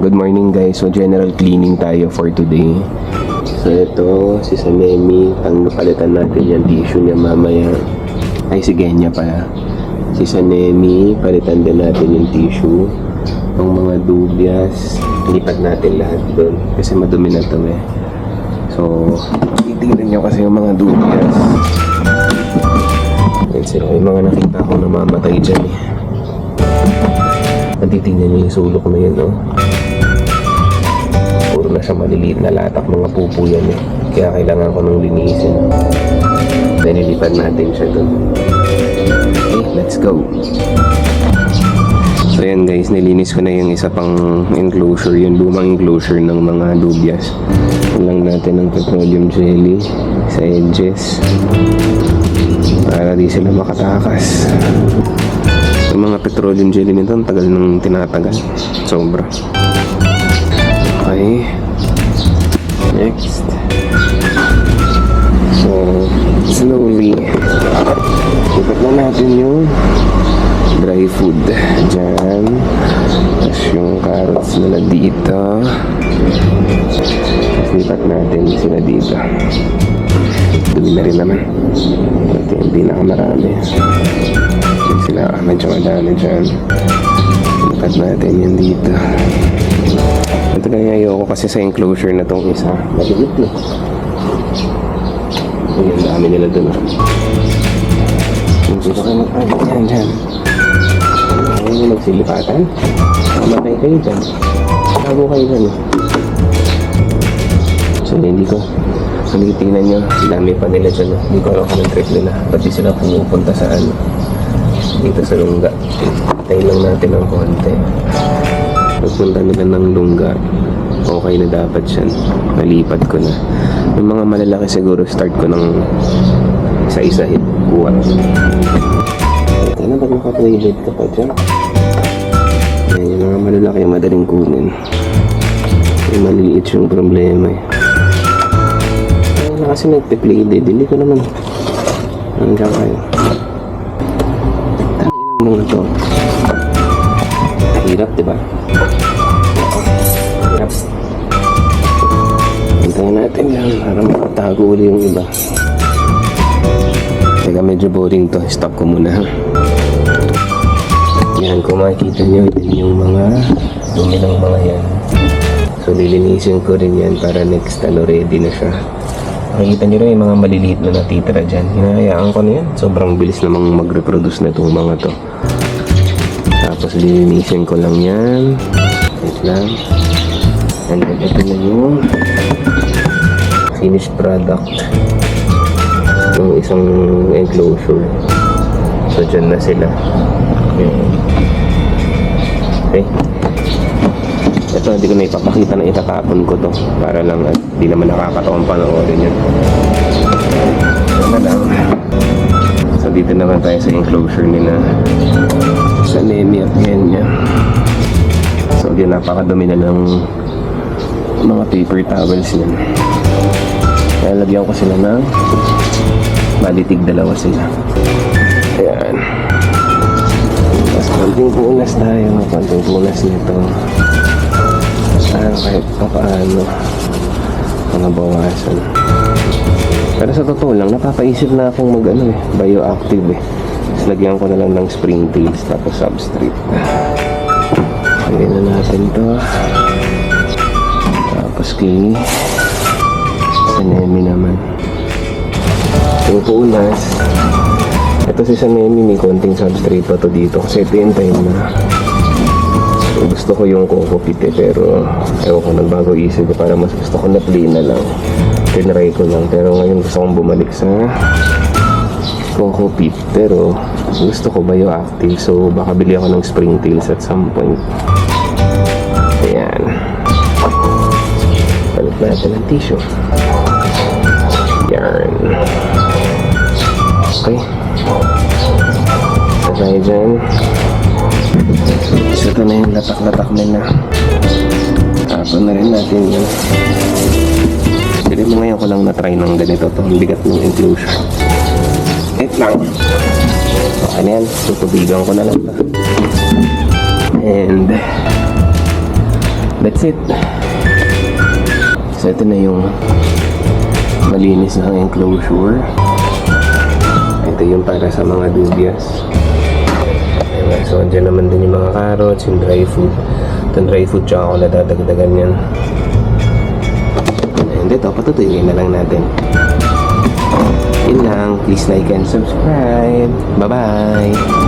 Good morning guys. So general cleaning tayo for today. So ito si Sanemi, palitan natin yung tissue niya mamaya. Ay si Genya pala. Si Sanemi, palitan din natin yung tissue. Ang mga dubias, lipat natin lahat doon kasi madumi na to eh. So titignan nyo kasi yung mga dubias. Yan sila, yung mga nakita ko namamatay dyan eh. Natitignan niyo yung sulok na yun, oh. Puro na siya maliliit na latak, mga pupo yan eh. Kaya kailangan ko nung linisin. Then ilipan natin siya dun. Okay, let's go. So yan guys, nilinis ko na yung isa pang enclosure, yung lumang enclosure ng mga dubias. Lang natin ng petroleum jelly sa edges para di sila makatakas. Yung mga petroleum jelly nito, ang tagal nang tinatagal. Sobra. Okay. Next. So, slowly. Lipat na natin yung dry food. Diyan. Tapos yung carrots na dito. Tapos lipat natin sila dito. Dumi na rin naman. Ito yung pinakamarami. Sila medyo madami dyan. Lipat natin yun dito. Ito kaya ayoko kasi sa enclosure na tong isa. Maliit na. Ang dami nila dun. Dito kayo magpapit dyan. Ayaw nyo magsilipatan. Mamatay kayo dyan. Tago kayo dyan. So hindi ko tingnan nyo. Dami pa nila dyan. Hindi ko alam kung trip nila. Ba't di sila pumupunta sa ano dito sa lungga. Tayo lang natin ng konti. Pagpunta nila ng lungga, okay na dapat siya. Nalipat ko na. Yung mga malalaki siguro start ko ng isa-isa hit. Kuha. Ito na, ba't naka-toilet ka pa dyan? Ayan, yung mga malalaki madaling kunin. Yung maliliit yung problema eh. Ayan na kasi nagpe-plated. Hindi ko naman. Nandiyan kayo. Mga to. Hirap, diba? Hirap. Hintayin natin lang para makatago ulit yung iba. Teka, medyo boring to. Stop ko muna, ha? Yan, kung makikita nyo, yung mga dumi ng mga yan. So, lilinisin ko rin yan para next ready na siya. Makikita nyo rin yung mga maliliit na natitira dyan. Hinahayaan ko na yan. Sobrang bilis namang mag-reproduce na itong mga to. Tapos lilinisin ko lang yan. Wait lang. And then ito na yung finished product. Yung isang enclosure. So dyan na sila. Okay. Ito hindi ko na ipapakita na itatapon ko to. Para lang at di naman nakakatawang panoorin yun. Ito na lang. So dito naman tayo sa enclosure nila Sanemi at Genya. So yun, napakadumi na ng mga paper towels yan. Lalagyan ko sila ng malitig dalawa sila. Ayan. Tapos konting punas tayo. Konting punas nito. Kahit pa paano mga bawasan. Pero sa totoo lang, napapaisip na akong bioactive eh. Tapos lagyan ko na lang ng springtails tapos substrate. Lagyan na natin to. Tapos kay Sanemi naman. Yung punas. Ito si Sanemi, may konting substrate pa to dito. Kasi ito yung time na gusto ko yung coco pit eh, pero ewan ko, nagbago isip ko, para mas gusto ko na plain na lang. Tinry ko lang, pero ngayon gusto kong bumalik sa coco pit, pero gusto ko bioactive, so baka bili ako ng springtails at some point. Ayan, palit natin ng tissue. Yan. Okay, so tayo dyan. So ito na yung latak-latak nila. Tapon na rin natin yun. Pero mo ngayon ko lang na-try ng ganito to. Ang bigat ng enclosure. Wait lang. Okay na yan. Tutubigan ko na lang ito. And That's it. So ito na yung malinis na enclosure. Ito yung para sa mga dubias. Ayan, so dyan naman din yung mga carrots, yung dry food. Itong dry food tsaka ako nadadagdagan yan. And ito, patutuyuin na lang natin. Yun lang. Please like and subscribe. Bye-bye!